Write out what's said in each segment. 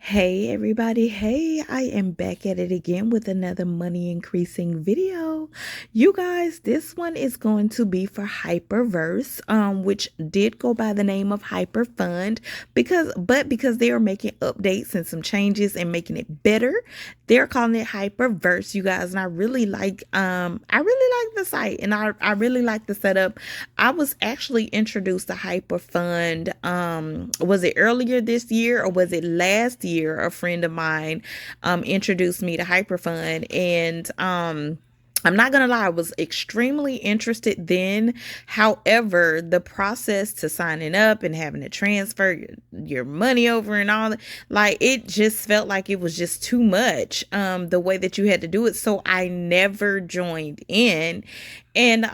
Hey everybody, hey, I am back at it again with another money increasing video. You guys, this one is going to be for Hyperverse, which did go by the name of Hyperfund because they are making updates and some changes and making it better. They're calling it Hyperverse, you guys, and I really like the site and I really like the setup. I was actually introduced to Hyperfund. Was it earlier this year or was it last year? A friend of mine introduced me to Hyperfund, and I'm not gonna lie, I was extremely interested then. However, the process to signing up and having to transfer your money over and all that, like it just felt like it was just too much. The way that you had to do it. So I never joined in. And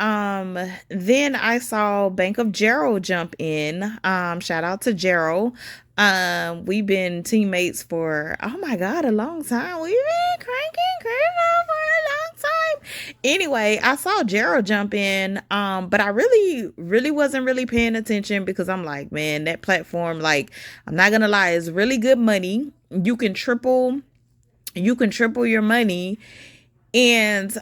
then I saw Bank of Gerald jump in. Shout out to Gerald. We've been teammates for, oh my God, a long time. We've been cranking crypto for a long time. Anyway, I saw Gerald jump in, but I really wasn't really paying attention because I'm like, man, that platform, like, I'm not gonna lie, is really good money. You can triple your money, and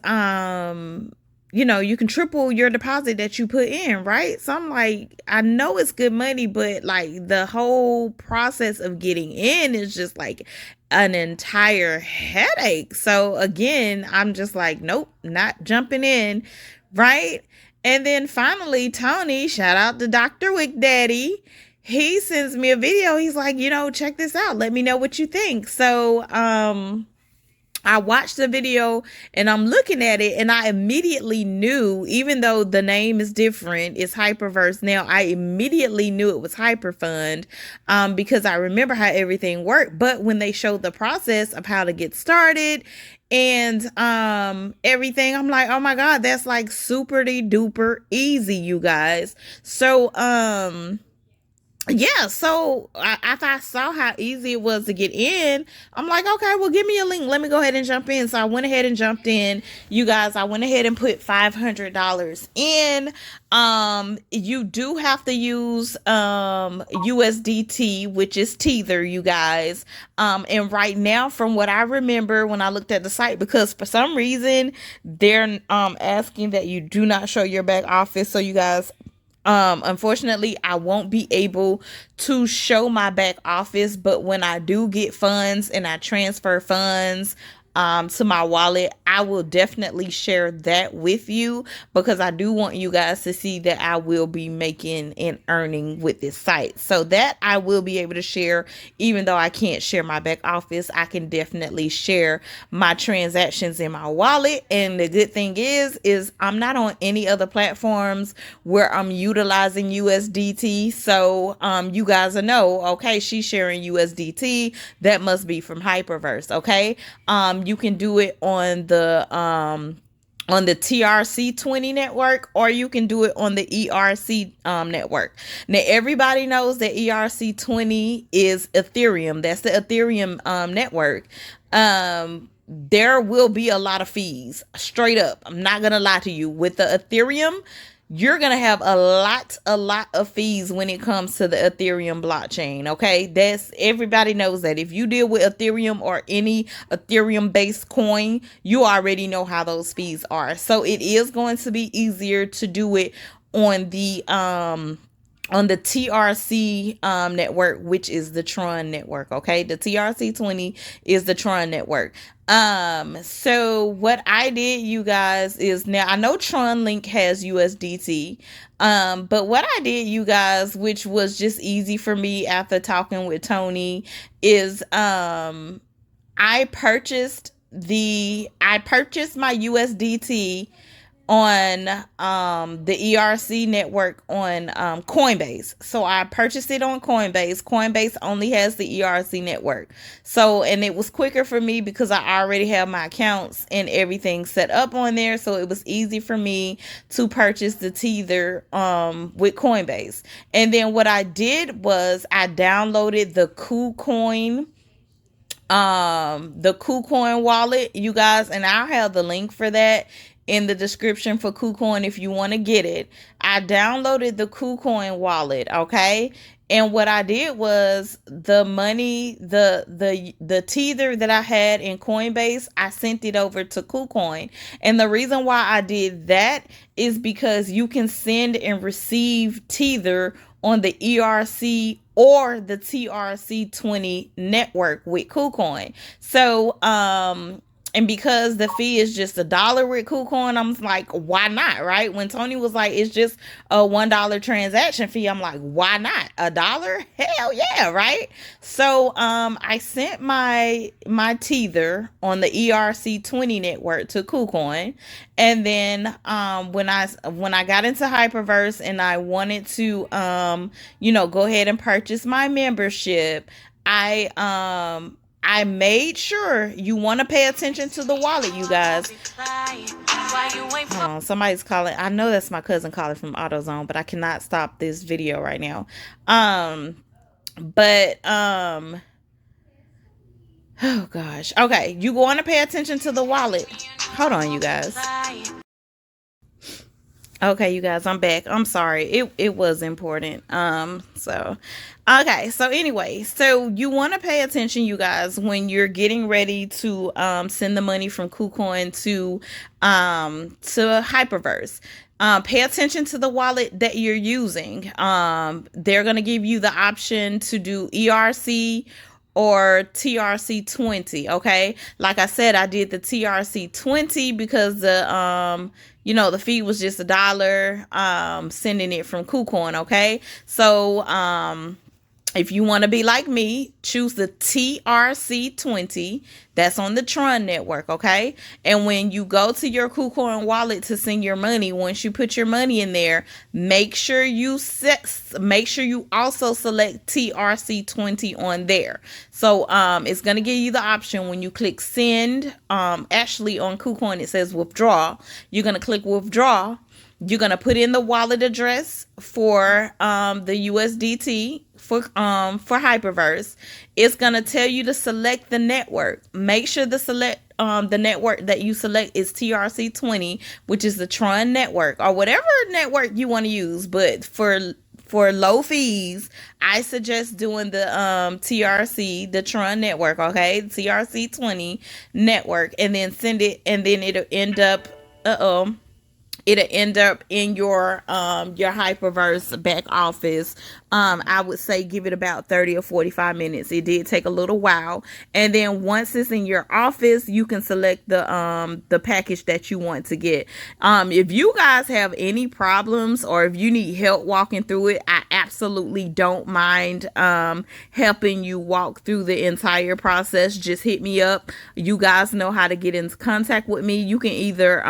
you can triple your deposit that you put in, right? So I'm like, I know it's good money, but like the whole process of getting in is just like an entire headache. So again, I'm just like, nope, not jumping in, right? And then finally, Tony, shout out to Dr. Wick Daddy. He sends me a video. He's like, check this out. Let me know what you think. So, I watched the video and I'm looking at it and I immediately knew, even though the name is different, it's Hyperverse now, I immediately knew it was Hyperfund, because I remember how everything worked. But when they showed the process of how to get started and everything, I'm like, oh my God, that's like super duper easy, you guys. So yeah, so after I saw how easy it was to get in, I'm like, okay, well, give me a link. Let me go ahead and jump in. So I went ahead and jumped in. You guys, I went ahead and put $500 in. You do have to use USDT, which is Tether, you guys. And right now, from what I remember when I looked at the site, because for some reason they're asking that you do not show your back office. So you guys, unfortunately, I won't be able to show my back office, but when I do get funds and I transfer funds to my wallet, I will definitely share that with you because I do want you guys to see that I will be making and earning with this site. So that I will be able to share, even though I can't share my back office, I can definitely share my transactions in my wallet. And the good thing is I'm not on any other platforms where I'm utilizing USDT. So you guys will know, okay, she's sharing USDT. That must be from Hyperverse, okay? You can do it on the TRC20 network, or you can do it on the ERC network. Now everybody knows that ERC20 is Ethereum. That's the Ethereum network. There will be a lot of fees, straight up. I'm not gonna lie to you. With the Ethereum, you're gonna have a lot of fees when it comes to the Ethereum blockchain. Okay, that's, everybody knows that. If you deal with Ethereum or any Ethereum based coin, you already know how those fees are. So it is going to be easier to do it on the TRC network, which is the Tron network. Okay, the TRC20 is the Tron network. So what I did, you guys, is, now I know Tron Link has USDT. But what I did, you guys, which was just easy for me after talking with Tony, is I purchased my USDT on the ERC network on Coinbase. So I purchased it on Coinbase. Coinbase only has the ERC network. So, and it was quicker for me because I already have my accounts and everything set up on there. So it was easy for me to purchase the Tether with Coinbase. And then what I did was I downloaded the KuCoin wallet, you guys, and I'll have the link for that in the description for KuCoin if you want to get it. I downloaded the KuCoin wallet, okay? And what I did was the money, the tether that I had in Coinbase, I sent it over to KuCoin. And the reason why I did that is because you can send and receive tether on the ERC or the TRC20 network with KuCoin. So, and because the fee is just $1 with KuCoin, I'm like, why not, right? When Tony was like, it's just a $1 transaction fee, I'm like, why not? $1? Hell yeah, right? So I sent my tether on the ERC20 network to KuCoin. And then when I got into Hyperverse and I wanted to go ahead and purchase my membership, I made sure you want to pay attention to the wallet, you guys. Hold on, somebody's calling. I know that's my cousin calling from AutoZone, but I cannot stop this video right now. Oh gosh. Okay, you want to pay attention to the wallet. Hold on, you guys. Okay, you guys, I'm back. I'm sorry. It was important. Okay, so anyway, so you want to pay attention, you guys, when you're getting ready to send the money from KuCoin to Hyperverse. Pay attention to the wallet that you're using. They're going to give you the option to do ERC or TRC20. Okay, like I said, I did the TRC20 because the fee was just $1 sending it from KuCoin. Okay, so if you want to be like me, choose the TRC20. That's on the Tron network, okay? And when you go to your KuCoin wallet to send your money, once you put your money in there, make sure you also select TRC20 on there. So it's going to give you the option when you click send. Actually on KuCoin it says withdraw. You're going to click withdraw. You're going to put in the wallet address for the USDT for Hyperverse. It's going to tell you to select the network. Make sure the network that you select is TRC20, which is the Tron network or whatever network you want to use. But for low fees, I suggest doing the TRC, the Tron network, okay? TRC20 network, and then send it, and then it'll end up in your Hyperverse back office. I would say give it about 30 or 45 minutes. It did take a little while. And then once it's in your office, you can select the package that you want to get. If you guys have any problems or if you need help walking through it, I absolutely don't mind helping you walk through the entire process. Just hit me up. You guys know how to get in contact with me. You can either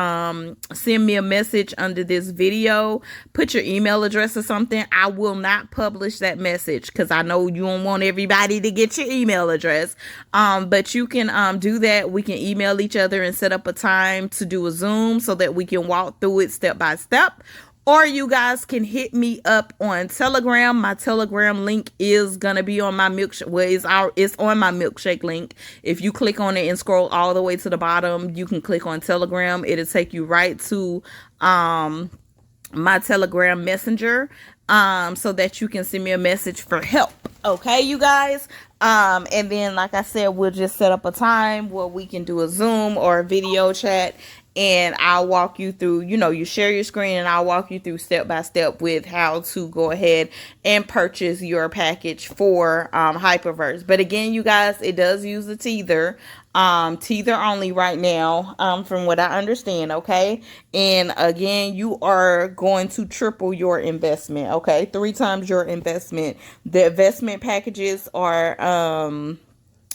send me a message under this video, put your email address or something. I will not publish that message because I know you don't want everybody to get your email address, but you can do that. We can email each other and set up a time to do a Zoom so that we can walk through it step by step. Or you guys can hit me up on Telegram. My Telegram link is gonna be on my milkshake. Well, it's on my milkshake link. If you click on it and scroll all the way to the bottom, you can click on Telegram. It'll take you right to my Telegram messenger, so that you can send me a message for help. Okay, you guys. And then, like I said, we'll just set up a time where we can do a Zoom or a video chat, and I'll walk you through, you share your screen and I'll walk you through step by step with how to go ahead and purchase your package for Hyperverse. But again, you guys, it does use the tether only right now, from what I understand. Okay. And again, you are going to triple your investment. Okay. 3 times your investment. The investment packages are,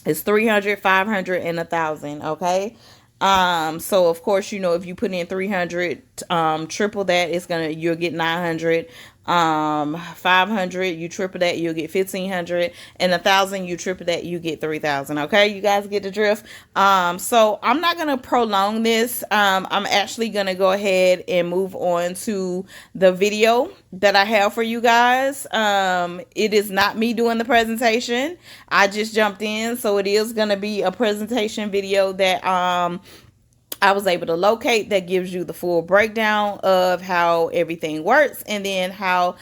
it's 300, 500 and 1,000. Okay. So of course, if you put in 300, triple that, you'll get 900. 500, you triple that, you'll get 1,500, and 1,000, you triple that, you get 3,000. Okay, you guys get the drift. So I'm not gonna prolong this. I'm actually gonna go ahead and move on to the video that I have for you guys. It is not me doing the presentation. I just jumped in, so it is gonna be a presentation video that I was able to locate. That gives you the full breakdown of how everything works, and then how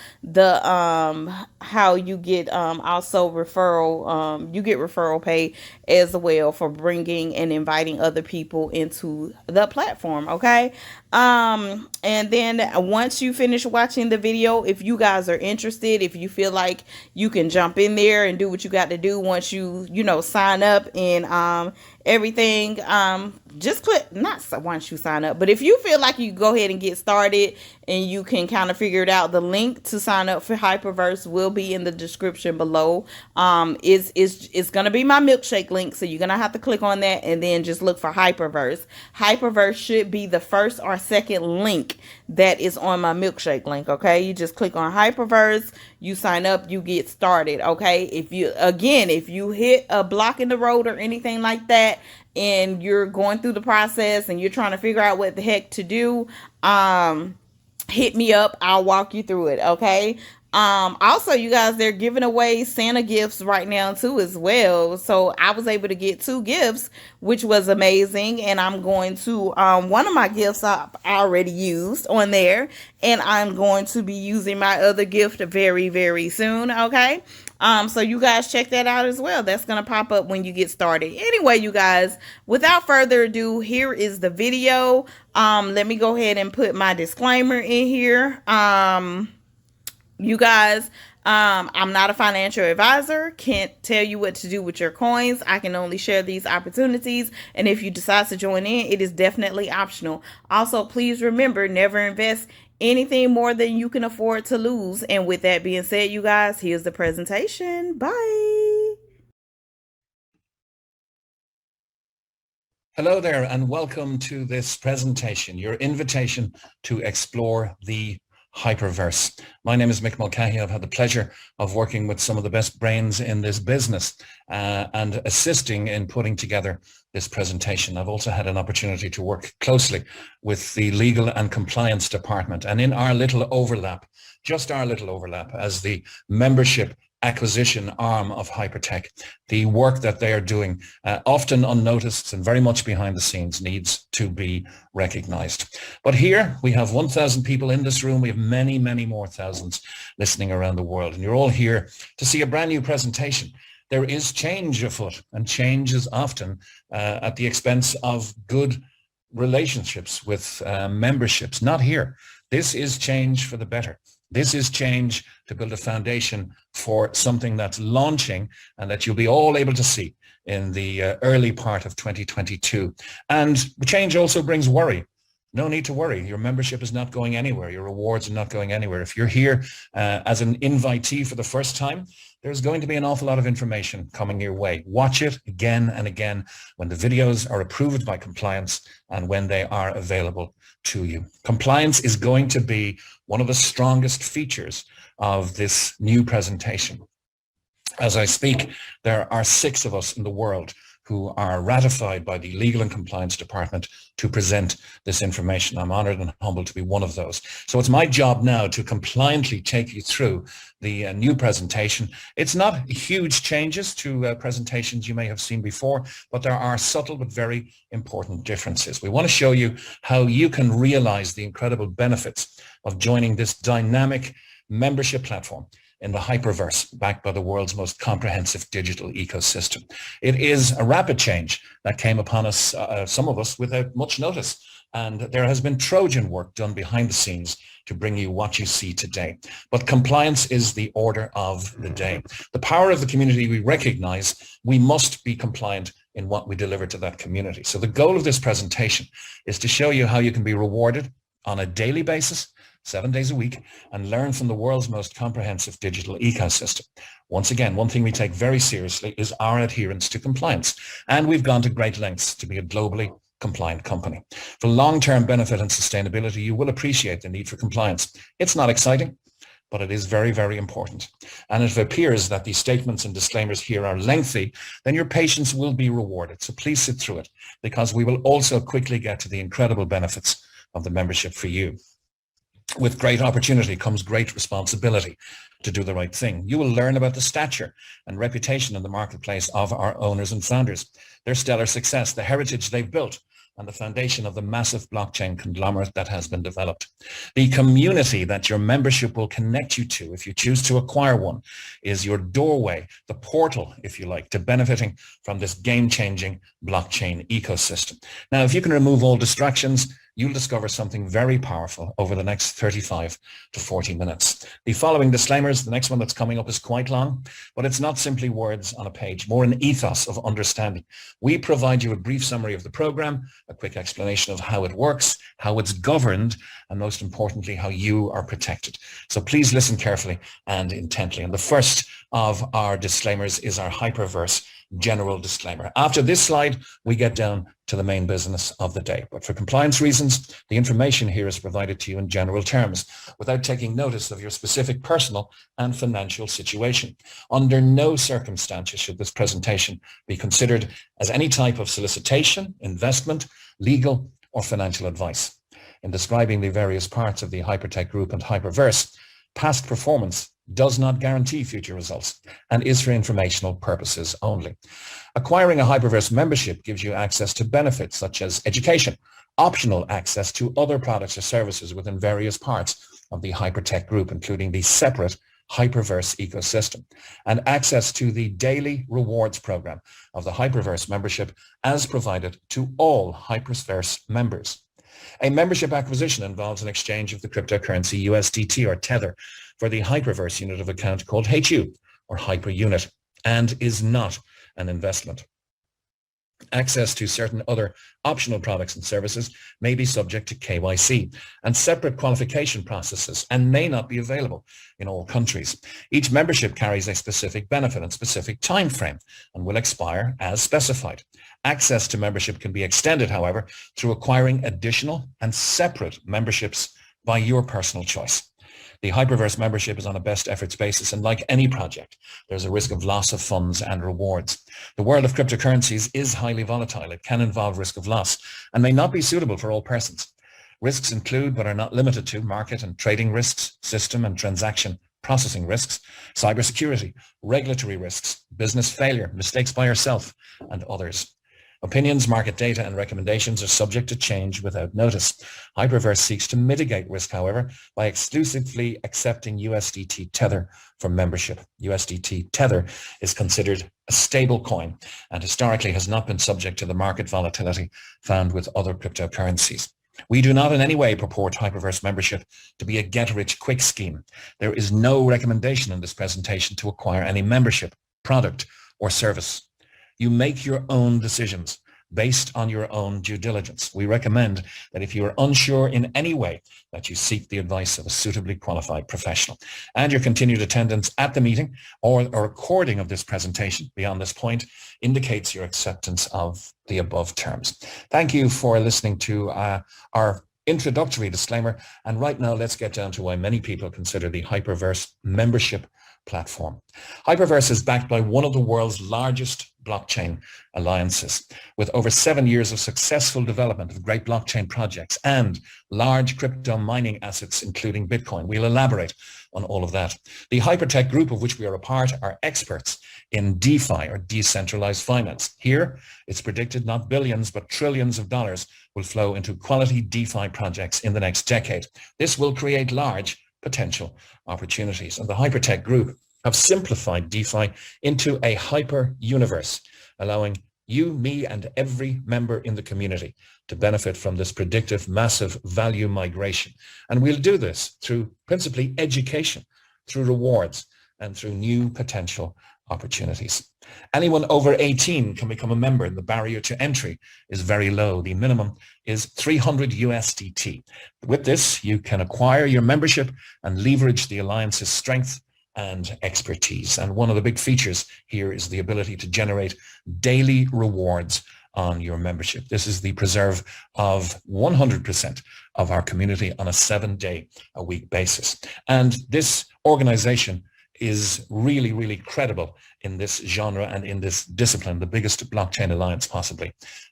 you get also referral, you get referral pay as well for bringing and inviting other people into the platform. Okay. And then once you finish watching the video, if you guys are interested, if you feel like you can jump in there and do what you got to do once you sign up and everything, just click, not once you sign up, but if you feel like you go ahead and get started and you can kind of figure it out, the link to sign up for Hyperverse will be in the description below. It's gonna be my milkshake link, so you're gonna have to click on that and then just look for Hyperverse. Hyperverse should be the first or second link that is on my milkshake link. Okay, you just click on Hyperverse, you sign up, you get started. Okay, if you hit a block in the road or anything like that, and you're going through the process and you're trying to figure out what the heck to do, hit me up. I'll walk you through it. Okay. Also, you guys, they're giving away Santa gifts right now too as well. So I was able to get 2 gifts, which was amazing. And I'm going to, one of my gifts I already used on there, and I'm going to be using my other gift very, very soon. Okay. So you guys check that out as well. That's going to pop up when you get started. Anyway, you guys, without further ado, here is the video. Let me go ahead and put my disclaimer in here. You guys, I'm not a financial advisor, can't tell you what to do with your coins. I can only share these opportunities, and if you decide to join in, it is definitely optional. Also, please remember, never invest anything more than you can afford to lose. And with that being said, you guys, here's the presentation. Bye. Hello there, and welcome to this presentation, your invitation to explore the Hyperverse. My name is Mick Mulcahy. I've had the pleasure of working with some of the best brains in this business and assisting in putting together this presentation. I've also had an opportunity to work closely with the legal and compliance department, and in our little overlap, just our little overlap as the membership acquisition arm of Hypertech, the work that they are doing, often unnoticed and very much behind the scenes, needs to be recognized. But here we have 1,000 people in this room. We have many, many more thousands listening around the world. And you're all here to see a brand new presentation. There is change afoot, and change is often at the expense of good relationships with memberships. Not here. This is change for the better. This is change to build a foundation for something that's launching and that you'll be all able to see in the early part of 2022. And change also brings worry. No need to worry. Your membership is not going anywhere. Your rewards are not going anywhere. If you're here as an invitee for the first time, there's going to be an awful lot of information coming your way. Watch it again and again when the videos are approved by compliance and when they are available to you. Compliance is going to be one of the strongest features of this new presentation. As I speak, there are 6 of us in the world who are ratified by the Legal and Compliance Department to present this information. I'm honored and humbled to be one of those. So it's my job now to compliantly take you through the new presentation. It's not huge changes to presentations you may have seen before, but there are subtle but very important differences. We want to show you how you can realize the incredible benefits of joining this dynamic membership platform in the Hyperverse, backed by the world's most comprehensive digital ecosystem. It is a rapid change that came upon us, some of us, without much notice. And there has been Trojan work done behind the scenes to bring you what you see today. But compliance is the order of the day. The power of the community we recognize, we must be compliant in what we deliver to that community. So the goal of this presentation is to show you how you can be rewarded on a daily basis, 7 days a week, and learn from the world's most comprehensive digital ecosystem. Once again, one thing we take very seriously is our adherence to compliance, and we've gone to great lengths to be a globally compliant company. For long-term benefit and sustainability, you will appreciate the need for compliance. It's not exciting, but it is very, very important. And if it appears that the statements and disclaimers here are lengthy, then your patience will be rewarded. So please sit through it, because we will also quickly get to the incredible benefits of the membership for you. With great opportunity comes great responsibility to do the right thing. You will learn about the stature and reputation in the marketplace of our owners and founders, their stellar success, the heritage they've built, and the foundation of the massive blockchain conglomerate that has been developed. The community that your membership will connect you to, if you choose to acquire one, is your doorway, the portal, if you like, to benefiting from this game-changing blockchain ecosystem. Now, if you can remove all distractions, you'll discover something very powerful over the next 35 to 40 minutes. The following disclaimers, the next one that's coming up is quite long, but it's not simply words on a page, more an ethos of understanding. We provide you a brief summary of the program, a quick explanation of how it works, how it's governed, and most importantly, how you are protected. So please listen carefully and intently. And the first of our disclaimers is our Hyperverse general disclaimer. After this slide, we get down to the main business of the day. But for compliance reasons, the information here is provided to you in general terms without taking notice of your specific personal and financial situation. Under no circumstances should this presentation be considered as any type of solicitation, investment, legal, or financial advice. In describing the various parts of the Hypertech Group and Hyperverse, past performance does not guarantee future results and is for informational purposes only. Acquiring a Hyperverse membership gives you access to benefits such as education, optional access to other products or services within various parts of the Hypertech Group, including the separate Hyperverse ecosystem, and access to the daily rewards program of the Hyperverse membership as provided to all Hyperverse members. A membership acquisition involves an exchange of the cryptocurrency USDT or Tether for the Hyperverse unit of account called HU or Hyper Unit, and is not an investment. Access to certain other optional products and services may be subject to KYC and separate qualification processes and may not be available in all countries. Each membership carries a specific benefit and specific time frame and will expire as specified. Access to membership can be extended, however, through acquiring additional and separate memberships by your personal choice. The Hyperverse membership is on a best efforts basis, and like any project, there's a risk of loss of funds and rewards. The world of cryptocurrencies is highly volatile. It can involve risk of loss and may not be suitable for all persons. Risks include, but are not limited to, market and trading risks, system and transaction processing risks, cybersecurity, regulatory risks, business failure, mistakes by yourself, and others. Opinions, market data, and recommendations are subject to change without notice. Hyperverse seeks to mitigate risk, however, by exclusively accepting USDT Tether for membership. USDT Tether is considered a stable coin and historically has not been subject to the market volatility found with other cryptocurrencies. We do not in any way purport Hyperverse membership to be a get-rich-quick scheme. There is no recommendation in this presentation to acquire any membership, product, or service. You make your own decisions based on your own due diligence. We recommend that if you are unsure in any way, that you seek the advice of a suitably qualified professional. And your continued attendance at the meeting or a recording of this presentation beyond this point indicates your acceptance of the above terms. Thank you for listening to our introductory disclaimer. And right now, let's get down to why many people consider the Hyperverse membership platform. Hyperverse is backed by one of the world's largest blockchain alliances, with over 7 years of successful development of great blockchain projects and large crypto mining assets, including Bitcoin. We'll elaborate on all of that. The Hypertech Group, of which we are a part, are experts in DeFi, or decentralized finance. Here, it's predicted not billions, but trillions of dollars will flow into quality DeFi projects in the next decade. This will create large potential opportunities. And the Hypertech Group have simplified DeFi into a hyper universe, allowing you, me, and every member in the community to benefit from this predictive massive value migration. And we'll do this through principally education, through rewards, and through new potential opportunities. Anyone over 18 can become a member, and the barrier to entry is very low. The minimum is 300 USDT. With this, you can acquire your membership and leverage the alliance's strength and expertise. And one of the big features here is the ability to generate daily rewards on your membership. This is the preserve of 100% of our community on a 7-day-a-week basis. And this organization is really, really credible in this genre and in this discipline, the biggest blockchain alliance possibly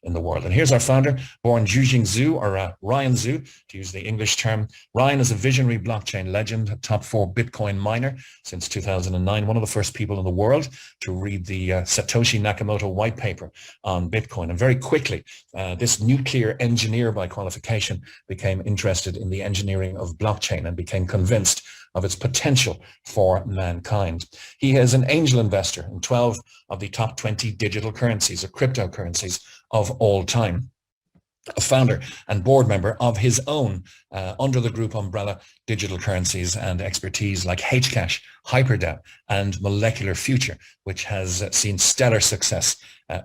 in the world. And here's our founder, born Zhujing Zhu, or Ryan Zhu, to use the English term. Ryan is a visionary blockchain legend, a top 4 Bitcoin miner since 2009, one of the first people in the world to read the Satoshi Nakamoto white paper on Bitcoin. And very quickly, this nuclear engineer by qualification became interested in the engineering of blockchain and became convinced of its potential for mankind. He is an angel investor in 12 of the top 20 digital currencies or cryptocurrencies of all time. A founder and board member of his own under the group umbrella digital currencies and expertise like Hcash, HyperDAO, and Molecular Future, which has seen stellar success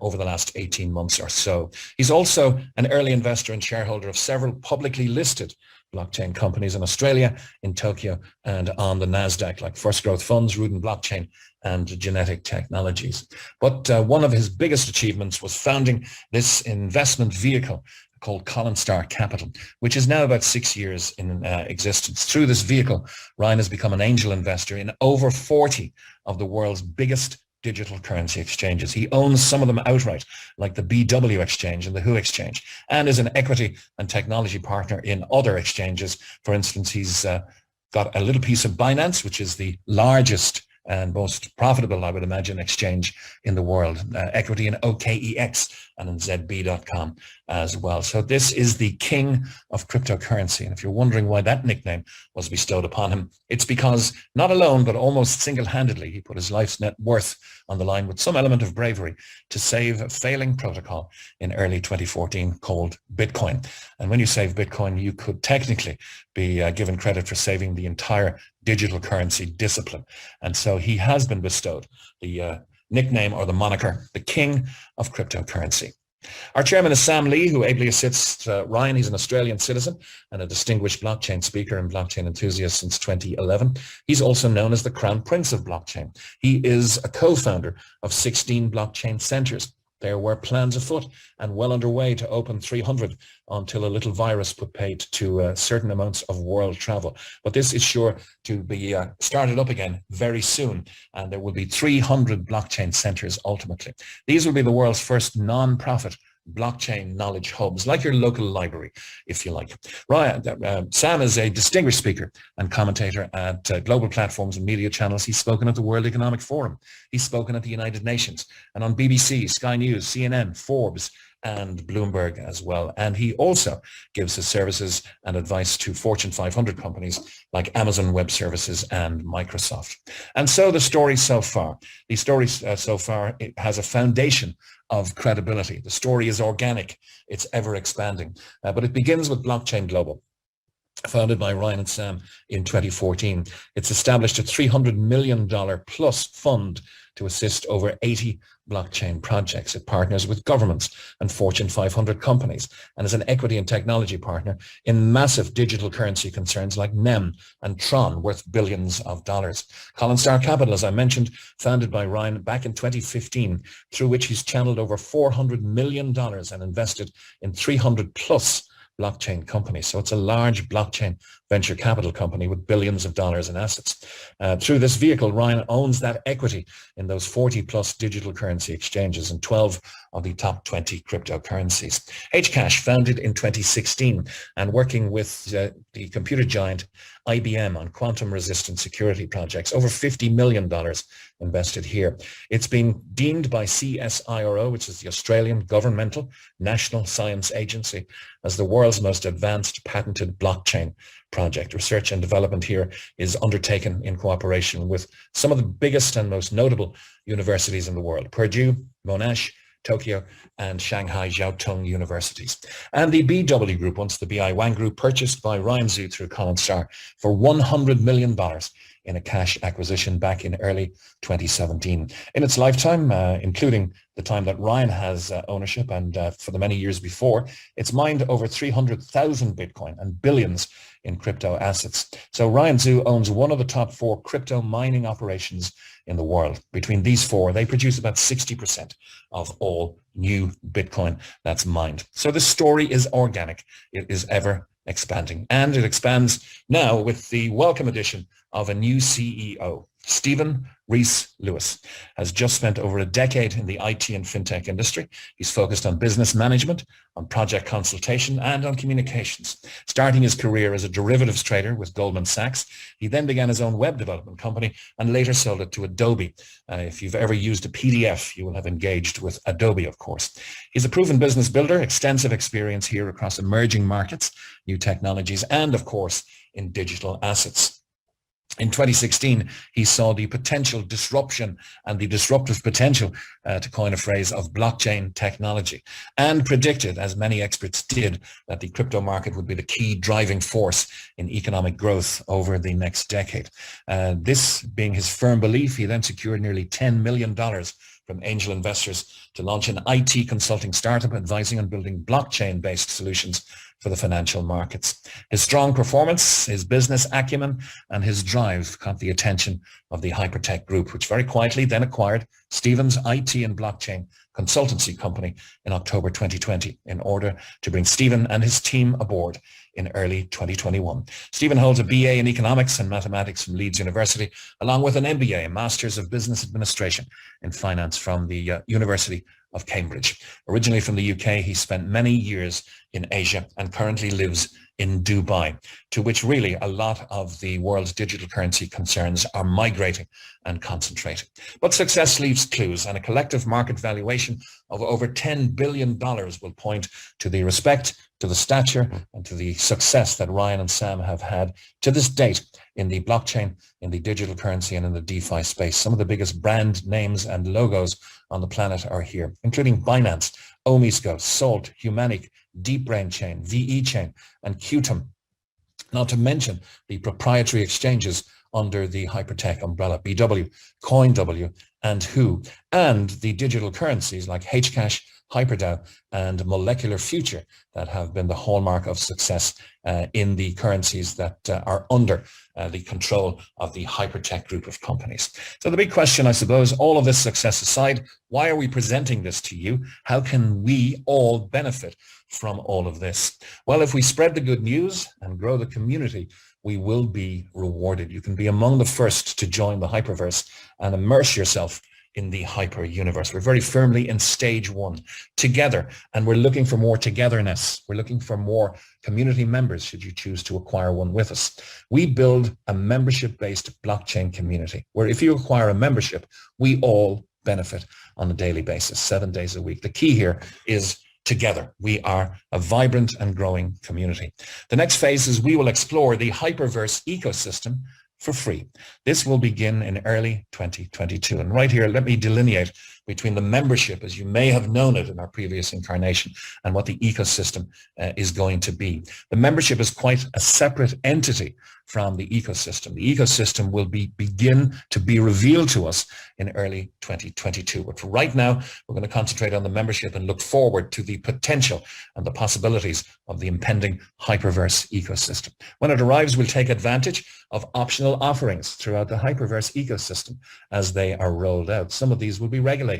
over the last 18 months or so. He's also an early investor and shareholder of several publicly listed blockchain companies in Australia, in Tokyo, and on the NASDAQ, like First Growth Funds, Rudin Blockchain, and Genetic Technologies. But one of his biggest achievements was founding this investment vehicle called Colin Star Capital, which is now about 6 years in existence. Through this vehicle, Ryan has become an angel investor in over 40 of the world's biggest digital currency exchanges. He owns some of them outright, like the BW exchange and the WHO exchange, and is an equity and technology partner in other exchanges. For instance, he's got a little piece of Binance, which is the largest and most profitable, I would imagine, exchange in the world, equity in OKEX and in ZB.com as well. So this is the king of cryptocurrency. And if you're wondering why that nickname was bestowed upon him, it's because not alone, but almost single-handedly, he put his life's net worth on the line with some element of bravery to save a failing protocol in early 2014 called Bitcoin. And when you save Bitcoin, you could technically be given credit for saving the entire digital currency discipline. And so he has been bestowed the nickname or the moniker, the king of cryptocurrency. Our chairman is Sam Lee, who ably assists Ryan. He's an Australian citizen and a distinguished blockchain speaker and blockchain enthusiast since 2011. He's also known as the Crown Prince of Blockchain. He is a co-founder of 16 blockchain centers. There were plans afoot and well underway to open 300 until a little virus put paid to certain amounts of world travel. But this is sure to be started up again very soon, and there will be 300 blockchain centers ultimately. These will be the world's first non-profit blockchain knowledge hubs, like your local library, if you like. Sam is a distinguished speaker and commentator at global platforms and media channels. He's spoken at the World Economic Forum. He's spoken at the United Nations and on BBC, Sky News, CNN, Forbes, and Bloomberg as well. And he also gives his services and advice to Fortune 500 companies like Amazon Web Services and Microsoft. And so the story so far, it has a foundation of credibility. The story is organic. It's ever expanding. But it begins with Blockchain Global, founded by Ryan and Sam in 2014. It's established a $300 million plus fund to assist over 80 blockchain projects. It partners with governments and Fortune 500 companies and is an equity and technology partner in massive digital currency concerns like NEM and Tron, worth billions of dollars. Colin Star Capital, as I mentioned, founded by Ryan back in 2015, through which he's channeled over $400 million and invested in 300 plus blockchain company. So it's a large blockchain venture capital company with billions of dollars in assets. Through this vehicle, Ryan owns that equity in those 40 plus digital currency exchanges and 12 of the top 20 cryptocurrencies. Hcash, founded in 2016 and working with the computer giant IBM on quantum resistant security projects, over $50 million invested here. It's been deemed by CSIRO, which is the Australian Governmental National Science Agency, as the world's most advanced patented blockchain project. Research and development here is undertaken in cooperation with some of the biggest and most notable universities in the world: Purdue, Monash, Tokyo, and Shanghai Jiaotong universities. And the BW Group, once the BI Wang Group, purchased by Ryan Zhu through Colin Star for $100 million in a cash acquisition back in early 2017. In its lifetime, including the time that Ryan has ownership and for the many years before, it's mined over 300,000 Bitcoin and billions in crypto assets. So Ryan Zhu owns one of the top 4 crypto mining operations in the world. Between these 4, they produce about 60% of all new Bitcoin that's mined. So the story is organic. It is ever expanding, and it expands now with the welcome addition of a new CEO. Stephen Rees Lewis has just spent over a decade in the IT and fintech industry. He's focused on business management, on project consultation, and on communications. Starting his career as a derivatives trader with Goldman Sachs, he then began his own web development company and later sold it to Adobe. If you've ever used a PDF, you will have engaged with Adobe, of course. He's a proven business builder, extensive experience here across emerging markets, new technologies, and of course, in digital assets. In 2016, he saw the potential disruption and the disruptive potential, to coin a phrase, of blockchain technology, and predicted, as many experts did, that the crypto market would be the key driving force in economic growth over the next decade. This being his firm belief, he then secured nearly $10 million from angel investors to launch an IT consulting startup advising on building blockchain-based solutions for the financial markets. His strong performance, his business acumen, and his drive caught the attention of the Hypertech Group, which very quietly then acquired Stephen's IT and blockchain consultancy company in October 2020 in order to bring Stephen and his team aboard in early 2021. Stephen holds a BA in economics and mathematics from Leeds University, along with an MBA, a Masters of Business Administration in Finance from the University of Cambridge. Originally from the UK, he spent many years in Asia and currently lives in Dubai, to which really a lot of the world's digital currency concerns are migrating and concentrating. But success leaves clues, and a collective market valuation of over $10 billion will point to the respect, to the stature, and to the success that Ryan and Sam have had to this date in the blockchain, in the digital currency, and in the DeFi space. Some of the biggest brand names and logos on the planet are here, including Binance, Omisco, Salt, Humanic, DeepBrain Chain, VE Chain, and Qtum, not to mention the proprietary exchanges under the Hypertech umbrella, BW, CoinW, and Who, and the digital currencies like Hcash, HyperDAO, and Molecular Future that have been the hallmark of success in the currencies that are under the control of the Hypertech Group of companies. So the big question, I suppose, all of this success aside, why are we presenting this to you? How can we all benefit from all of this? Well, if we spread the good news and grow the community, we will be rewarded. You can be among the first to join the Hyperverse and immerse yourself in the hyper universe. We're very firmly in stage one together, and we're looking for more togetherness. We're looking for more community members should you choose to acquire one with us. We build a membership-based blockchain community where if you acquire a membership, we all benefit on a daily basis, 7 days a week. The key here is together. We are a vibrant and growing community. The next phase is we will explore the Hyperverse ecosystem for free. This will begin in early 2022. And right here, let me delineate between the membership, as you may have known it in our previous incarnation, and what the ecosystem is going to be. The membership is quite a separate entity from the ecosystem. The ecosystem will begin to be revealed to us in early 2022. But for right now, we're going to concentrate on the membership and look forward to the potential and the possibilities of the impending Hyperverse ecosystem. When it arrives, we'll take advantage of optional offerings throughout the Hyperverse ecosystem as they are rolled out. Some of these will be regulated.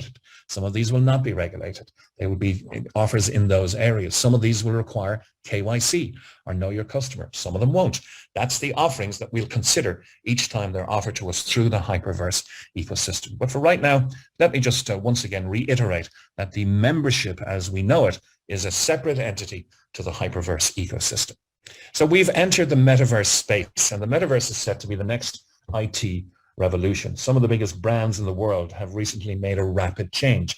Some of these will not be regulated. They will be offers in those areas. Some of these will require KYC or know your customer. Some of them won't. That's the offerings that we'll consider each time they're offered to us through the Hyperverse ecosystem. But for right now, let me just once again reiterate that the membership as we know it is a separate entity to the Hyperverse ecosystem. So we've entered the metaverse space, and the metaverse is set to be the next IT revolution. Some of the biggest brands in the world have recently made a rapid change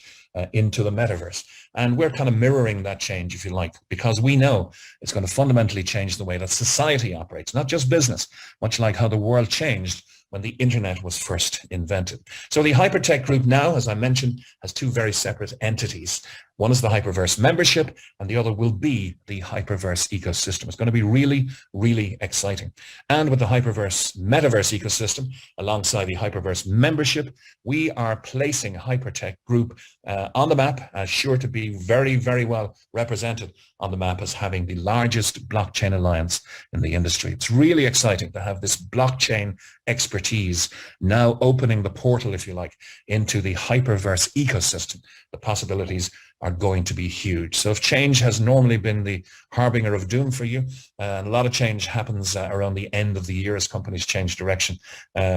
into the metaverse. And we're kind of mirroring that change, if you like, because we know it's going to fundamentally change the way that society operates, not just business, much like how the world changed when the internet was first invented. So the Hypertech Group now, as I mentioned, has two very separate entities. One is the Hyperverse membership, and the other will be the Hyperverse ecosystem. It's going to be really, really exciting. And with the Hyperverse metaverse ecosystem, alongside the Hyperverse membership, we are placing Hypertech Group on the map, as sure to be very, very well represented on the map as having the largest blockchain alliance in the industry. It's really exciting to have this blockchain expertise now opening the portal, if you like, into the Hyperverse ecosystem, the possibilities are going to be huge. So if change has normally been the harbinger of doom for you, and a lot of change happens around the end of the year as companies change direction,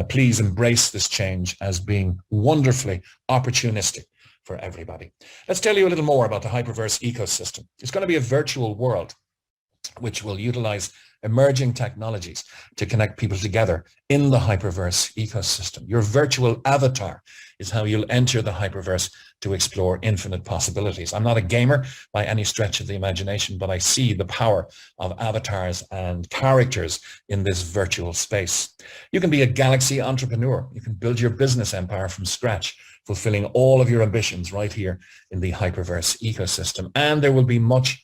please embrace this change as being wonderfully opportunistic for everybody. Let's tell you a little more about the Hyperverse ecosystem. It's going to be a virtual world which will utilize emerging technologies to connect people together in the Hyperverse ecosystem. Your virtual avatar is how you'll enter the Hyperverse to explore infinite possibilities. I'm not a gamer by any stretch of the imagination, but I see the power of avatars and characters in this virtual space. You can be a galaxy entrepreneur. You can build your business empire from scratch, fulfilling all of your ambitions right here in the Hyperverse ecosystem. And there will be much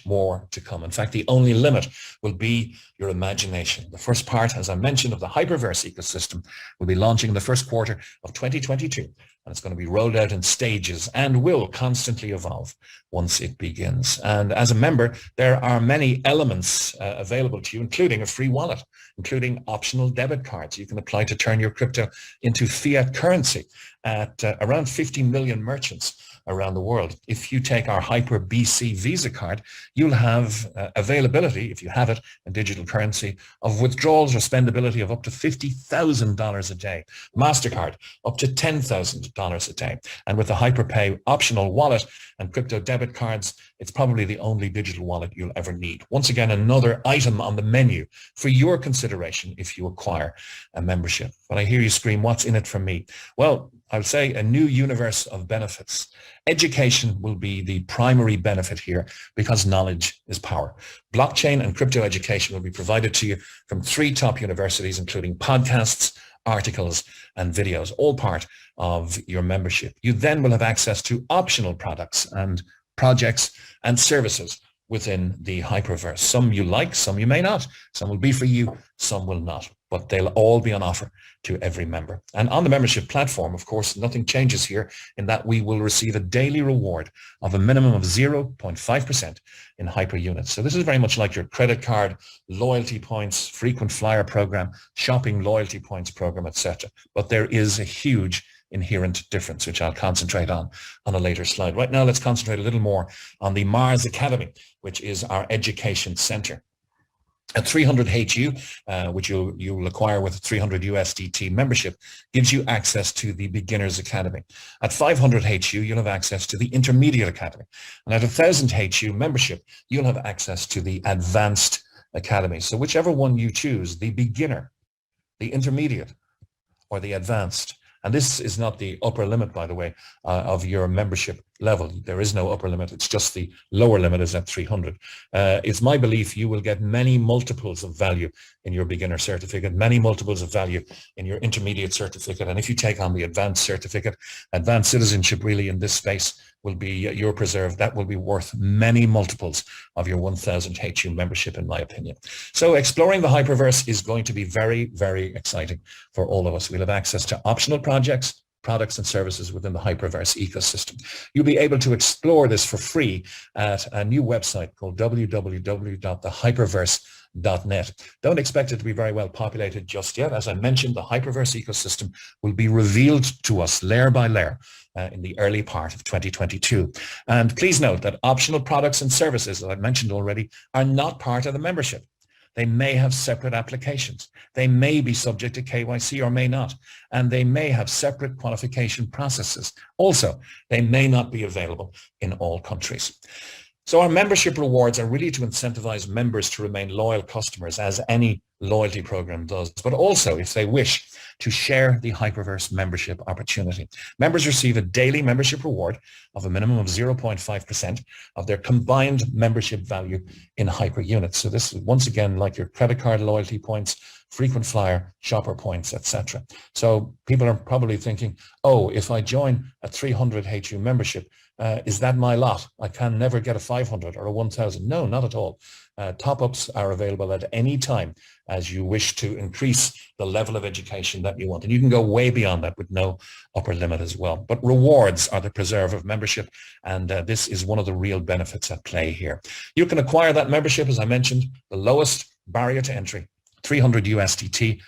more to come. In fact, the only limit will be your imagination. The first part, as I mentioned, of the Hyperverse ecosystem will be launching in the first quarter of 2022, and it's going to be rolled out in stages and will constantly evolve once it begins. And as a member, there are many elements available to you, including a free wallet, including optional debit cards. You can apply to turn your crypto into fiat currency at around 50 million merchants around the world. If you take our Hyper BC Visa card, you'll have availability, if you have it, in digital currency, of withdrawals or spendability of up to $50,000 a day. MasterCard, up to $10,000 a day. And with the HyperPay optional wallet and crypto debit cards, it's probably the only digital wallet you'll ever need. Once again, another item on the menu for your consideration if you acquire a membership. But I hear you scream, what's in it for me? Well, I would say a new universe of benefits. Education will be the primary benefit here because knowledge is power. Blockchain and crypto education will be provided to you from 3 top universities, including podcasts, articles, and videos, all part of your membership. You then will have access to optional products and projects and services within the Hyperverse. Some you like, some you may not. Some will be for you, some will not. But they'll all be on offer to every member. And on the membership platform, of course, nothing changes here in that we will receive a daily reward of a minimum of 0.5% in hyper units. So this is very much like your credit card, loyalty points, frequent flyer program, shopping loyalty points program, etc. But there is a huge inherent difference, which I'll concentrate on a later slide. Right now, let's concentrate a little more on the Mars Academy, which is our education center. At 300 HU, which you'll acquire with a 300 USDT membership, gives you access to the Beginners Academy. At 500 HU, you'll have access to the Intermediate Academy. And at 1,000 HU membership, you'll have access to the Advanced Academy. So whichever one you choose, the Beginner, the Intermediate, or the Advanced. And this is not the upper limit, by the way, of your membership level. There is no upper limit. It's just the lower limit is at 300. It's my belief you will get many multiples of value in your beginner certificate, many multiples of value in your intermediate certificate. And if you take on the advanced certificate, advanced citizenship really in this space will be your preserve. That will be worth many multiples of your 1,000 HU membership, in my opinion. So exploring the Hyperverse is going to be very, very exciting for all of us. We'll have access to optional projects, products and services within the Hyperverse ecosystem. You'll be able to explore this for free at a new website called www.thehyperverse.net. Don't expect it to be very well populated just yet. As I mentioned, the Hyperverse ecosystem will be revealed to us layer by layer in the early part of 2022. And please note that optional products and services that I mentioned already are not part of the membership. They may have separate applications. They may be subject to KYC or may not. And they may have separate qualification processes. Also, they may not be available in all countries. So our membership rewards are really to incentivize members to remain loyal customers, as any loyalty program does, but also, if they wish, to share the Hyperverse membership opportunity. Members receive a daily membership reward of a minimum of 0.5% of their combined membership value in hyper units. So this is once again like your credit card loyalty points, frequent flyer, shopper points, etc. So people are probably thinking, oh, if I join a 300 HU membership, is that my lot? I can never get a 500 or a 1,000. No, not at all. Top-ups are available at any time as you wish to increase the level of education that you want. And you can go way beyond that with no upper limit as well. But rewards are the preserve of membership, and this is one of the real benefits at play here. You can acquire that membership, as I mentioned, the lowest barrier to entry, 300 USDT,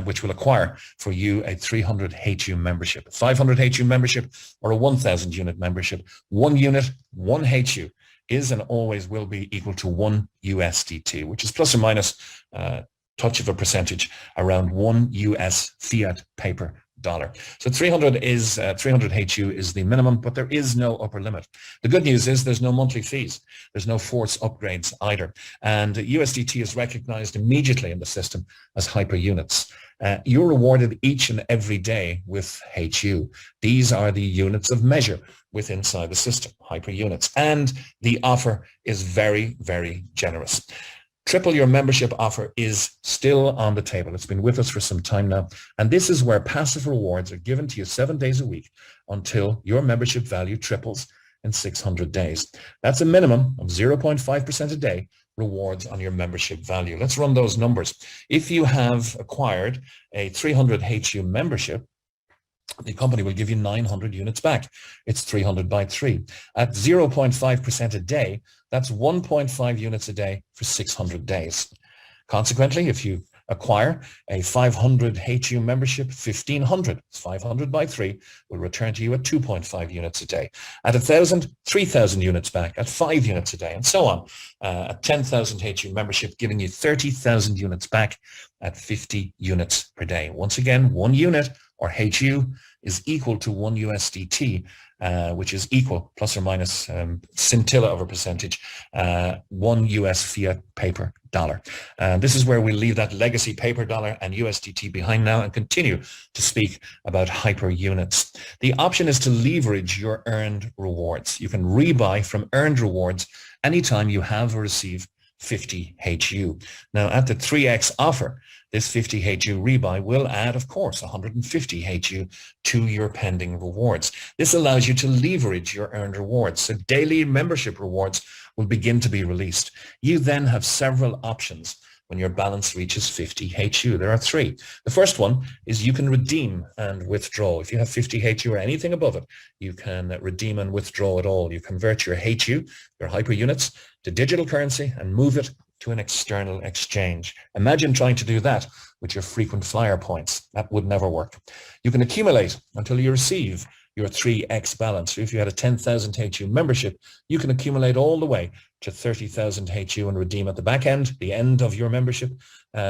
which will acquire for you a 300 HU membership, a 500 HU membership, or a 1,000 unit membership. 1 unit, 1 HU is and always will be equal to 1 USDT, which is plus or minus touch of a percentage around 1 US fiat paper dollar. So 300 HU is the minimum, but there is no upper limit. The good news is there's no monthly fees. There's no forced upgrades either. And USDT is recognized immediately in the system as hyper units. You're rewarded each and every day with HU. These are the units of measure within inside the system, hyper units. And the offer is very, very generous. Triple your membership offer is still on the table. It's been with us for some time now. And this is where passive rewards are given to you 7 days a week until your membership value triples in 600 days. That's a minimum of 0.5% a day rewards on your membership value. Let's run those numbers. If you have acquired a 300 HU membership, the company will give you 900 units back. It's 300 by 3. At 0.5% a day, that's 1.5 units a day for 600 days. Consequently, if you acquire a 500 HU membership, 1,500, 500 by 3, will return to you at 2.5 units a day. At 1,000, 3,000 units back, at 5 units a day, and so on. At 10,000 HU membership, giving you 30,000 units back at 50 units per day. Once again, 1 unit or HU is equal to 1 USDT, which is equal, plus or minus scintilla of a percentage, 1 US fiat paper dollar. This is where we leave that legacy paper dollar and USDT behind now and continue to speak about hyper units. The option is to leverage your earned rewards. You can rebuy from earned rewards anytime you have or receive 50 HU. Now at the 3x offer, this 50 HU rebuy will add, of course, 150 HU to your pending rewards. This allows you to leverage your earned rewards. So daily membership rewards will begin to be released. You then have several options when your balance reaches 50 HU. There are 3. The first one is you can redeem and withdraw. If you have 50 HU or anything above it, you can redeem and withdraw it all. You convert your HU, your hyper units, to digital currency and move it to an external exchange. Imagine trying to do that with your frequent flyer points. That would never work. You can accumulate until you receive your 3x balance. So if you had a 10,000 HU membership, you can accumulate all the way to 30,000 HU and redeem at the back end, the end of your membership,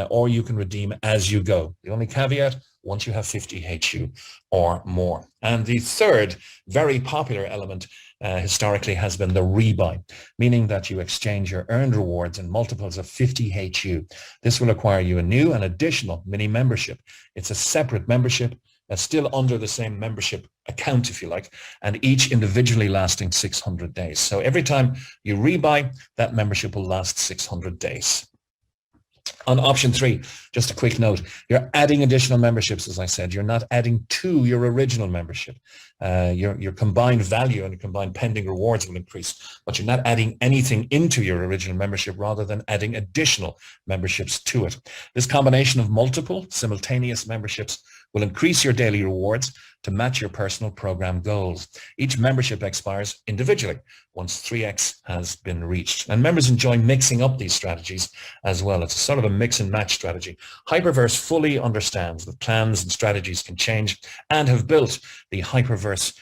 or you can redeem as you go. The only caveat, once you have 50 HU or more. And the third very popular element historically has been the rebuy, meaning that you exchange your earned rewards in multiples of 50 HU. This will acquire you a new and additional mini membership. It's a separate membership, still under the same membership account, if you like, and each individually lasting 600 days. So every time you rebuy, that membership will last 600 days. On option 3, just a quick note, you're adding additional memberships, as I said. You're not adding to your original membership. Your combined value and your combined pending rewards will increase, but you're not adding anything into your original membership rather than adding additional memberships to it. This combination of multiple simultaneous memberships will increase your daily rewards to match your personal program goals. Each membership expires individually once 3x has been reached. And members enjoy mixing up these strategies as well. It's a sort of a mix and match strategy. Hyperverse fully understands that plans and strategies can change and have built the Hyperverse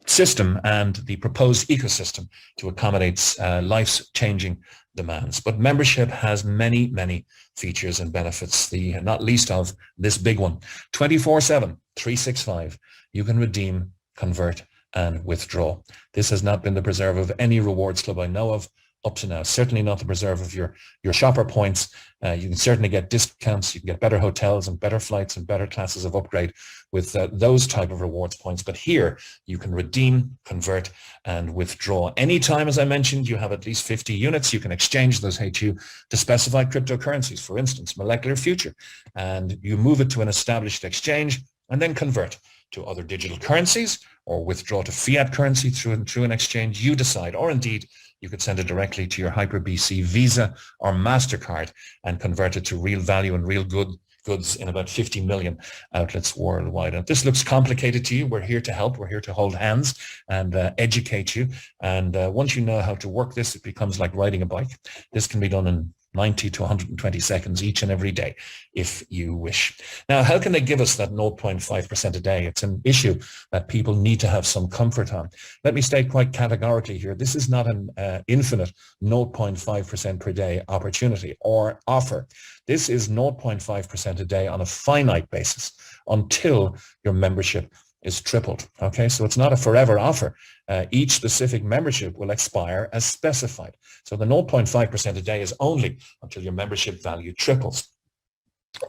system and the proposed ecosystem to accommodate life's changing demands. But membership has many, many features and benefits, the not least of this big one. 24/7, 365, you can redeem, convert, and withdraw. This has not been the preserve of any rewards club I know of up to now. Certainly not the preserve of your shopper points. You can certainly get discounts. You can get better hotels and better flights and better classes of upgrade with those type of rewards points. But here you can redeem, convert, and withdraw. Anytime, as I mentioned, you have at least 50 units, you can exchange those HU to specified cryptocurrencies, for instance, Molecular Future, and you move it to an established exchange and then convert to other digital currencies or withdraw to fiat currency through an exchange. You decide, or indeed, you could send it directly to your HyperBC Visa or MasterCard and convert it to real value and real goods in about 50 million outlets worldwide. And if this looks complicated to you, we're here to help. We're here to hold hands and educate you. And once you know how to work this, it becomes like riding a bike. This can be done in 90 to 120 seconds each and every day if you wish. Now, how can they give us that 0.5% a day? It's an issue that people need to have some comfort on. Let me state quite categorically here, this is not an infinite 0.5% per day opportunity or offer. This is 0.5% a day on a finite basis until your membership is tripled. Okay, so it's not a forever offer. Each specific membership will expire as specified. So the 0.5% a day is only until your membership value triples.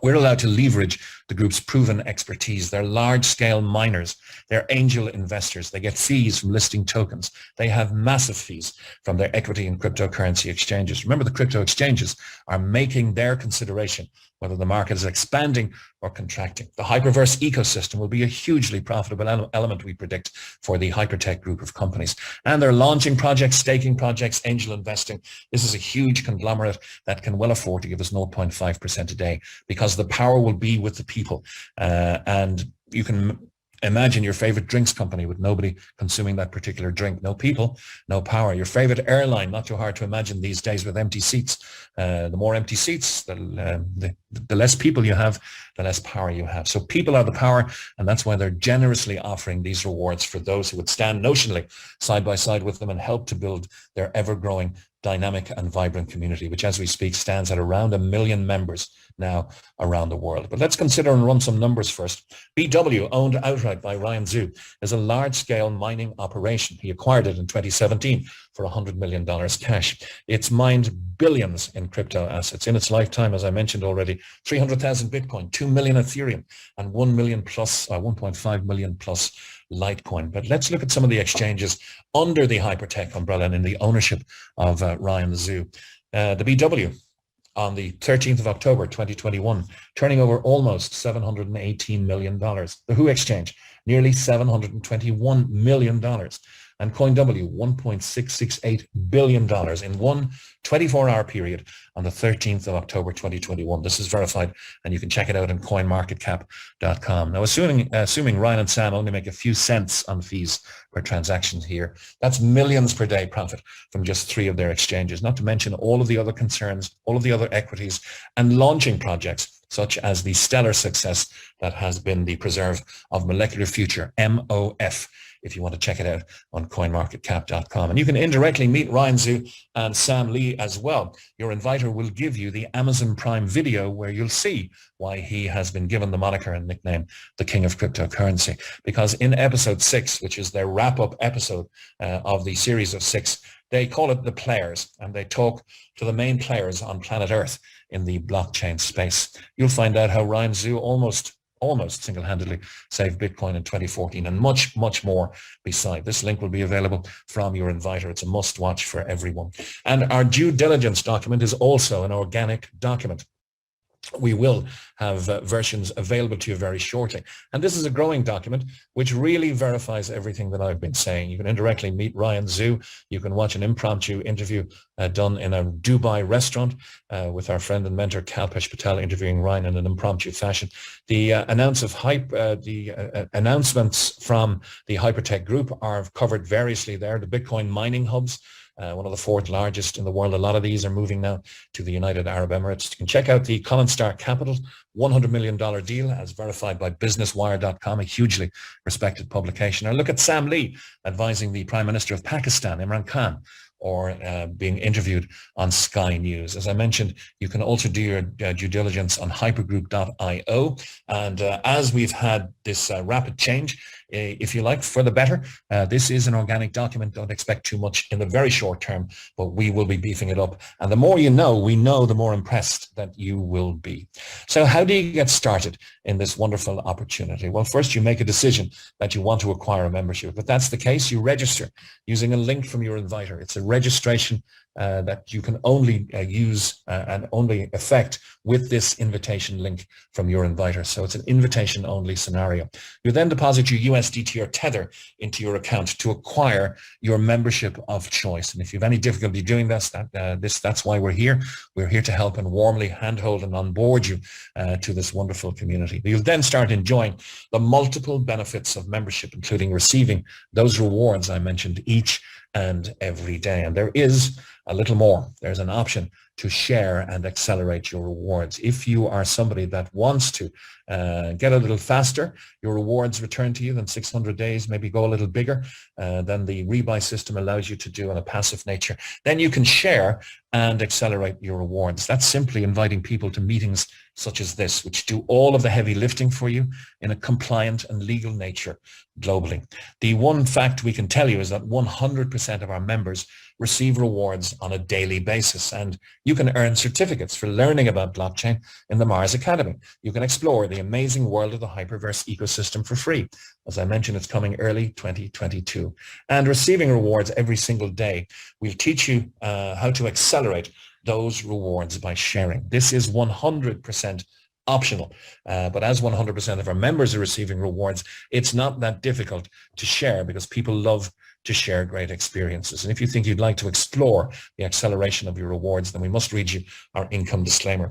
We're allowed to leverage the group's proven expertise. They're large-scale miners. They're angel investors. They get fees from listing tokens. They have massive fees from their equity and cryptocurrency exchanges. Remember, the crypto exchanges are making their consideration whether the market is expanding or contracting. The Hyperverse ecosystem will be a hugely profitable element, we predict, for the Hypertech group of companies. And they're launching projects, staking projects, angel investing. This is a huge conglomerate that can well afford to give us 0.5% a day because the power will be with the people. And you can imagine your favorite drinks company with nobody consuming that particular drink. No people, no power. Your favorite airline, not too hard to imagine these days with empty seats. The more empty seats, the less people you have, the less power you have. So people are the power, and that's why they're generously offering these rewards for those who would stand notionally side by side with them and help to build their ever-growing dynamic and vibrant community, which as we speak stands at around 1 million members now around the world. But let's consider and run some numbers first. BW, owned outright by Ryan Zhu, is a large-scale mining operation. He acquired it in 2017 for $100 million cash. It's mined billions in crypto assets. In its lifetime, as I mentioned already, 300,000 Bitcoin, 2 million Ethereum, and 1 million plus, 1.5 million plus Litecoin. But let's look at some of the exchanges under the Hypertech umbrella and in the ownership of Ryan Zhu. The BW on the 13th of October 2021, turning over almost $718 million. The Who Exchange, nearly $721 million. And CoinW, $1.668 billion in one 24-hour period on the 13th of October 2021. This is verified, and you can check it out on coinmarketcap.com. Now, assuming Ryan and Sam only make a few cents on fees per transaction here, that's millions per day profit from just 3 of their exchanges, not to mention all of the other concerns, all of the other equities, and launching projects such as the stellar success that has been the Preserve of Molecular Future, MOF, if you want to check it out on coinmarketcap.com. And you can indirectly meet Ryan Zhu and Sam Lee as well. Your inviter will give you the Amazon Prime video where you'll see why he has been given the moniker and nickname the King of Cryptocurrency. Because in episode 6, which is their wrap-up episode of the series of 6, they call it The Players, and they talk to the main players on planet Earth in the blockchain space. You'll find out how Ryan Zhu almost single-handedly saved Bitcoin in 2014 and much, much more beside. This link will be available from your inviter. It's a must-watch for everyone. And our due diligence document is also an organic document. We will have versions available to you very shortly. And this is a growing document which really verifies everything that I've been saying. You can indirectly meet Ryan Zhu. You can watch an impromptu interview done in a Dubai restaurant with our friend and mentor Kalpesh Patel interviewing Ryan in an impromptu fashion. The announcements from the Hypertech group are covered variously there. The Bitcoin mining hubs, one of the 4th largest in the world. A lot of these are moving now to the United Arab Emirates. You can check out the Colin Star Capital $100 million deal as verified by businesswire.com, a hugely respected publication. Or look at Sam Lee advising the Prime Minister of Pakistan, Imran Khan, or being interviewed on Sky News. As I mentioned, you can also do your due diligence on hypergroup.io. And as we've had this rapid change, if you like, for the better, this is an organic document. Don't expect too much in the very short term, but we will be beefing it up. And the more you know, we know, the more impressed that you will be. So how do you get started in this wonderful opportunity? Well, first you make a decision that you want to acquire a membership. If that's the case, you register using a link from your inviter. It's a registration that you can only use and only effect with this invitation link from your inviter. So it's an invitation only scenario. You then deposit your USDT or Tether into your account to acquire your membership of choice. And if you have any difficulty doing this, that's why we're here. We're here to help and warmly handhold and onboard you to this wonderful community. You'll then start enjoying the multiple benefits of membership, including receiving those rewards I mentioned each and every day. And there is a little more. There's an option to share and accelerate your rewards. If you are somebody that wants to get a little faster, your rewards return to you in 600 days, maybe go a little bigger than the rebuy system allows you to do on a passive nature, then you can share and accelerate your rewards. That's simply inviting people to meetings such as this, which do all of the heavy lifting for you in a compliant and legal nature globally. The one fact we can tell you is that 100% of our members receive rewards on a daily basis, and you can earn certificates for learning about blockchain in the Mars Academy. You can explore the amazing world of the Hyperverse ecosystem for free. As I mentioned, it's coming early 2022. And receiving rewards every single day. We'll teach you how to accelerate those rewards by sharing. This is 100% optional, but as 100% of our members are receiving rewards, it's not that difficult to share because people love to share great experiences. And if you think you'd like to explore the acceleration of your rewards, then we must read you our income disclaimer.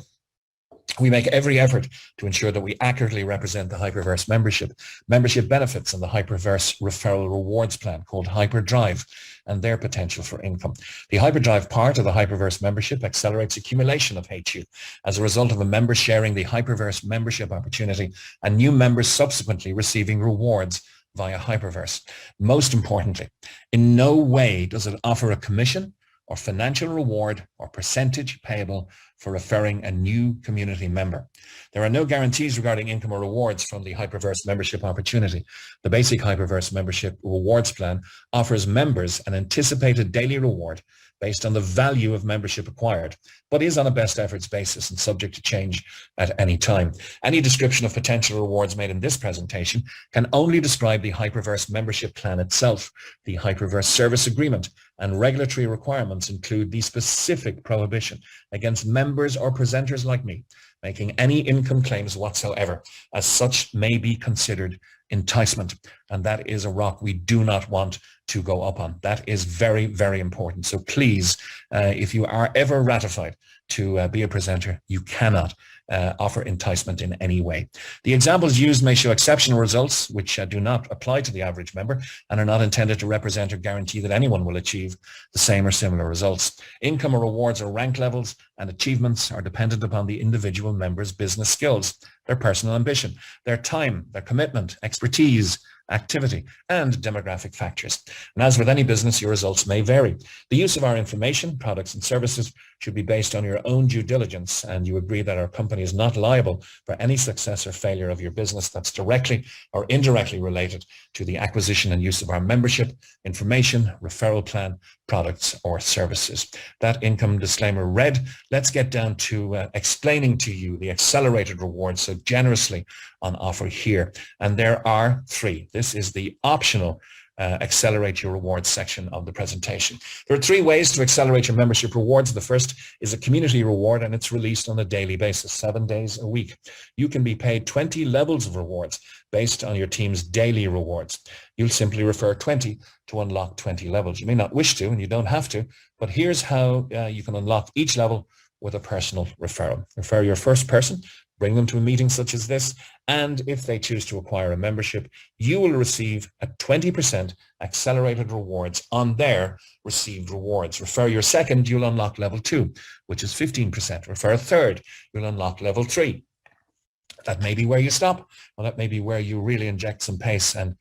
We make every effort to ensure that we accurately represent the Hyperverse membership benefits and the Hyperverse referral rewards plan called Hyperdrive and their potential for income. The Hyperdrive part of the Hyperverse membership accelerates accumulation of HU as a result of a member sharing the Hyperverse membership opportunity and new members subsequently receiving rewards via Hyperverse. Most importantly, in no way does it offer a commission or financial reward or percentage payable for referring a new community member. There are no guarantees regarding income or rewards from the Hyperverse membership opportunity. The basic Hyperverse membership rewards plan offers members an anticipated daily reward based on the value of membership acquired, but is on a best efforts basis and subject to change at any time. Any description of potential rewards made in this presentation can only describe the Hyperverse membership plan itself. The Hyperverse service agreement and regulatory requirements include the specific prohibition against members or presenters like me making any income claims whatsoever. As such, may be considered enticement, and that is a rock we do not want to go up on. That is very, very important. So please, if you are ever ratified to be a presenter, you cannot offer enticement in any way. The examples used may show exceptional results which do not apply to the average member and are not intended to represent or guarantee that anyone will achieve the same or similar results. Income or rewards or rank levels and achievements are dependent upon the individual member's business skills, their personal ambition, their time, their commitment, expertise, activity, and demographic factors. And as with any business, your results may vary. The use of our information, products, and services should be based on your own due diligence, and you agree that our company is not liable for any success or failure of your business that's directly or indirectly related to the acquisition and use of our membership, information, referral plan, products, or services. That income disclaimer read, let's get down to explaining to you the accelerated rewards so generously on offer here. And there are three. This is the optional accelerate your rewards section of the presentation. There are three ways to accelerate your membership rewards. The first is a community reward, and it's released on a daily basis, 7 days a week. You can be paid 20 levels of rewards based on your team's daily rewards. You'll simply refer 20 to unlock 20 levels. You may not wish to, and you don't have to, but here's how you can unlock each level with a personal referral. Refer your first person, bring them to a meeting such as this, and if they choose to acquire a membership, you will receive a 20% accelerated rewards on their received rewards. Refer your second, you'll unlock level 2, which is 15%. Refer a third, you'll unlock level 3. That may be where you stop, or that may be where you really inject some pace and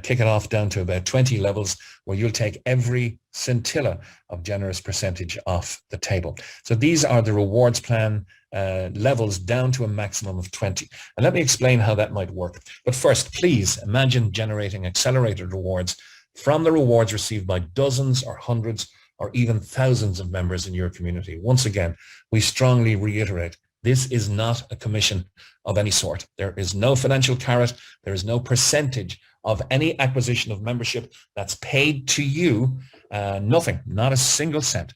kick it off down to about 20 levels where you'll take every scintilla of generous percentage off the table. So these are the rewards plan levels down to a maximum of 20. And let me explain how that might work. But first, please imagine generating accelerated rewards from the rewards received by dozens or hundreds or even thousands of members in your community. Once again, we strongly reiterate, this is not a commission of any sort. There is no financial carrot. There is no percentage of any acquisition of membership that's paid to you. Nothing, not a single cent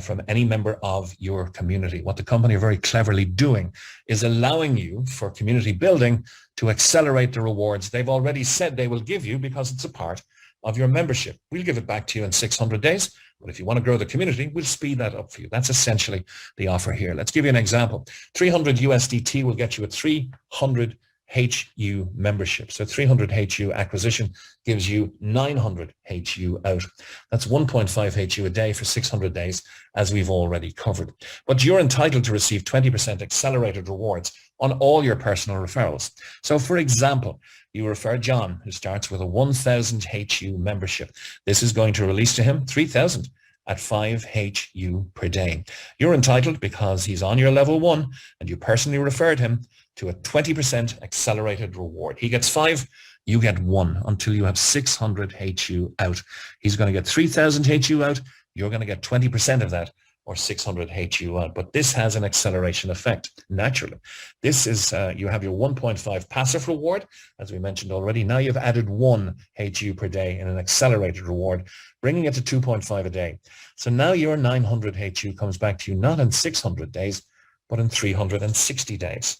from any member of your community. What the company are very cleverly doing is allowing you, for community building, to accelerate the rewards they've already said they will give you because it's a part of your membership. We'll give it back to you in 600 days. But if you want to grow the community, we'll speed that up for you. That's essentially the offer here. Let's give you an example. 300 USDT will get you a 300 HU membership. So 300 HU acquisition gives you 900 HU out. That's 1.5 HU a day for 600 days, as we've already covered. But you're entitled to receive 20% accelerated rewards on all your personal referrals. So for example, you refer John, who starts with a 1,000 HU membership. This is going to release to him 3,000 at 5 HU per day. You're entitled, because he's on your level 1 and you personally referred him, to a 20% accelerated reward. He gets 5, you get 1 until you have 600 HU out. He's going to get 3,000 HU out. You're going to get 20% of that, or 600 HU out. But this has an acceleration effect, naturally. This is, you have your 1.5 passive reward, as we mentioned already. Now you've added 1 HU per day in an accelerated reward, bringing it to 2.5 a day. So now your 900 HU comes back to you not in 600 days, but in 360 days.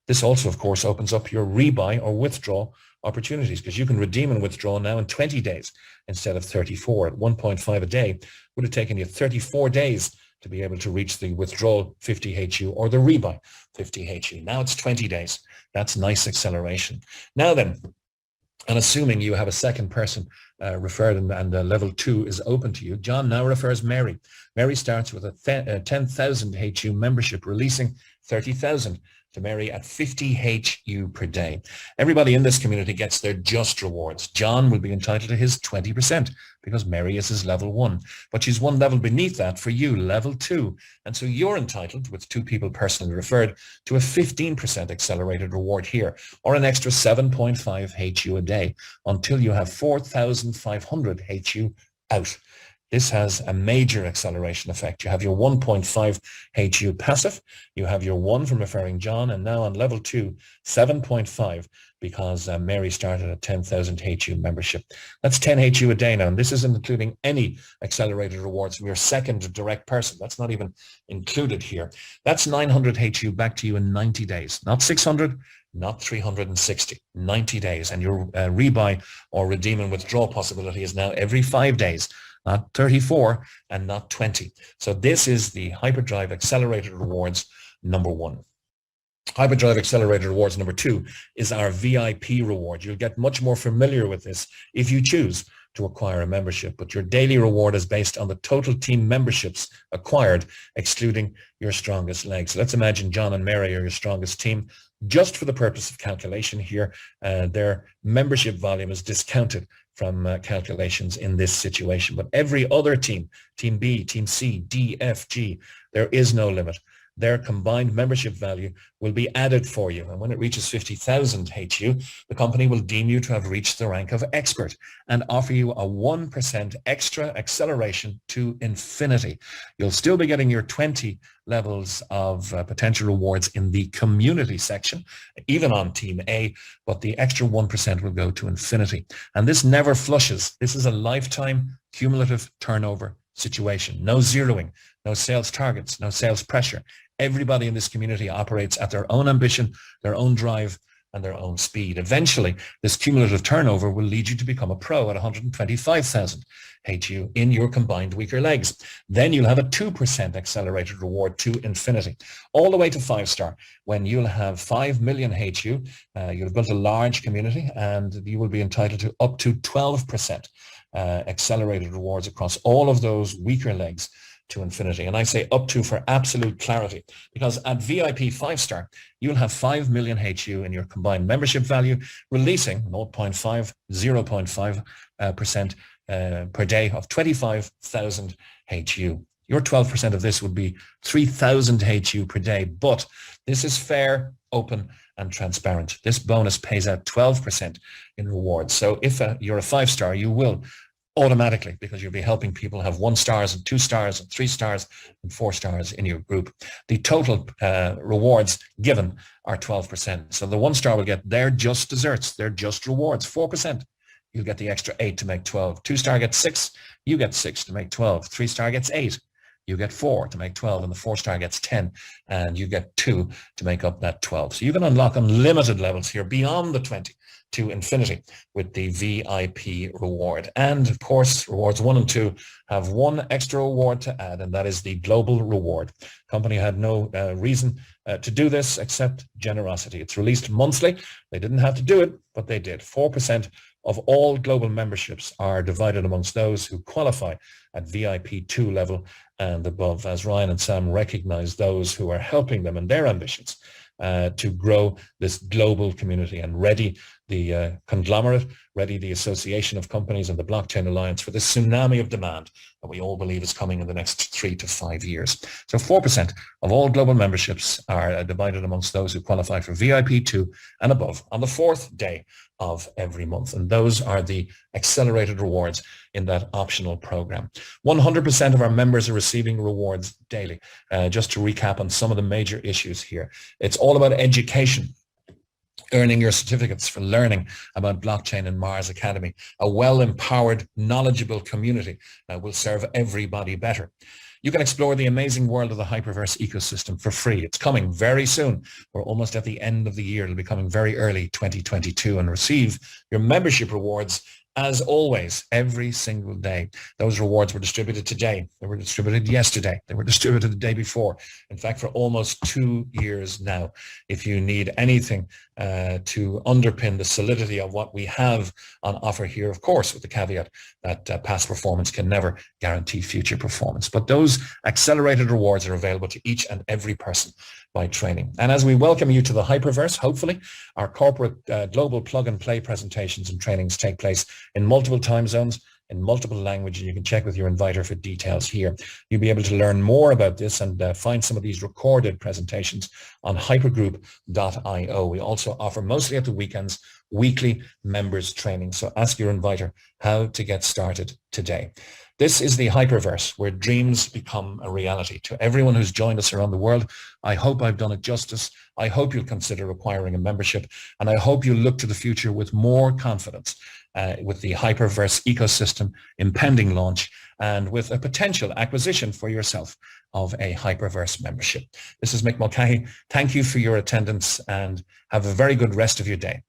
This also, of course, opens up your rebuy or withdraw opportunities, because you can redeem and withdraw now in 20 days instead of 34. At 1.5 a day would have taken you 34 days to be able to reach the withdrawal 50 HU or the rebuy 50 HU. Now it's 20 days. That's nice acceleration. Now then, and assuming you have a second person referred and level 2 is open to you, John now refers Mary. Mary starts with a 10,000 HU membership, releasing 30,000 to Mary at 50 HU per day. Everybody in this community gets their just rewards. John will be entitled to his 20% because Mary is his level 1, but she's one level beneath that for you, level 2. And so you're entitled, with 2 people personally referred, to a 15% accelerated reward here, or an extra 7.5 HU a day until you have 4,500 HU out. This has a major acceleration effect. You have your 1.5 HU passive, you have your 1 from referring John, and now on level 2, 7.5, because Mary started at 10,000 HU membership. That's 10 HU a day now, and this isn't including any accelerated rewards from your second direct person. That's not even included here. That's 900 HU back to you in 90 days, not 600, not 360, 90 days. And your rebuy or redeem and withdraw possibility is now every 5 days, not 34 and not 20. So this is the Hyperdrive Accelerated Rewards number 1. Hyperdrive Accelerated Rewards number 2 is our VIP reward. You'll get much more familiar with this if you choose to acquire a membership, but your daily reward is based on the total team memberships acquired, excluding your strongest legs. So let's imagine John and Mary are your strongest team. Just for the purpose of calculation here, their membership volume is discounted from calculations in this situation. But every other team, Team B, Team C, D, F, G, there is no limit. Their combined membership value will be added for you. And when it reaches 50,000 HU, the company will deem you to have reached the rank of expert and offer you a 1% extra acceleration to infinity. You'll still be getting your 20 levels of potential rewards in the community section, even on Team A, but the extra 1% will go to infinity. And this never flushes. This is a lifetime cumulative turnover situation. No zeroing, no sales targets, no sales pressure. Everybody in this community operates at their own ambition, their own drive, and their own speed. Eventually, this cumulative turnover will lead you to become a pro at 125,000 HU in your combined weaker legs. Then you'll have a 2% accelerated reward to infinity, all the way to 5-star, when you'll have 5 million HU. You'll have built a large community, and you will be entitled to up to 12% accelerated rewards across all of those weaker legs to infinity. And I say up to for absolute clarity, because at VIP 5-star, you'll have 5 million HU in your combined membership value, releasing 0.5% per day of 25,000 HU. Your 12% of this would be 3,000 HU per day, but this is fair, open, and transparent. This bonus pays out 12% in rewards. So if you're a 5-star, you will automatically, because you'll be helping people have 1 stars and 2 stars and 3 stars and 4 stars in your group. The total rewards given are 12%. So the 1-star will get their just desserts, their just rewards, 4%. You'll get the extra 8 to make 12. 2-star gets 6, you get 6 to make 12. 3-star gets 8, you get 4 to make 12, and the 4-star gets 10, and you get 2 to make up that 12. So you can unlock unlimited levels here beyond the 20 to infinity with the VIP reward. And of course, rewards 1 and 2 have one extra reward to add, and that is the global reward. Company had no reason to do this except generosity. It's released monthly. They didn't have to do it, but they did. 4% of all global memberships are divided amongst those who qualify at VIP 2 level and above, as Ryan and Sam recognize those who are helping them in their ambitions to grow this global community and ready the conglomerate, ready the association of companies and the blockchain alliance for this tsunami of demand that we all believe is coming in the next 3 to 5 years. So 4% of all global memberships are divided amongst those who qualify for VIP 2 and above on the 4th day of every month. And those are the accelerated rewards in that optional program. 100% of our members are receiving rewards daily. Just to recap on some of the major issues here. It's all about education. Earning your certificates for learning about blockchain in Mars Academy. A well-empowered, knowledgeable community that will serve everybody better. You can explore the amazing world of the Hyperverse ecosystem for free. It's coming very soon. We're almost at the end of the year. It'll be coming very early 2022, and receive your membership rewards as always, every single day. Those rewards were distributed today. They were distributed yesterday. They were distributed the day before. In fact, for almost 2 years now. If you need anything to underpin the solidity of what we have on offer here, of course, with the caveat that past performance can never guarantee future performance. But those accelerated rewards are available to each and every person by training. And as we welcome you to the Hyperverse, hopefully, our corporate global plug-and-play presentations and trainings take place in multiple time zones, in multiple languages. You can check with your inviter for details here. You'll be able to learn more about this and find some of these recorded presentations on hypergroup.io. We also offer, mostly at the weekends, weekly members training. So ask your inviter how to get started today. This is the Hyperverse, where dreams become a reality. To everyone who's joined us around the world, I hope I've done it justice. I hope you'll consider acquiring a membership, and I hope you'll look to the future with more confidence with the Hyperverse ecosystem impending launch, and with a potential acquisition for yourself of a Hyperverse membership. This is Mick Mulcahy. Thank you for your attendance, and have a very good rest of your day.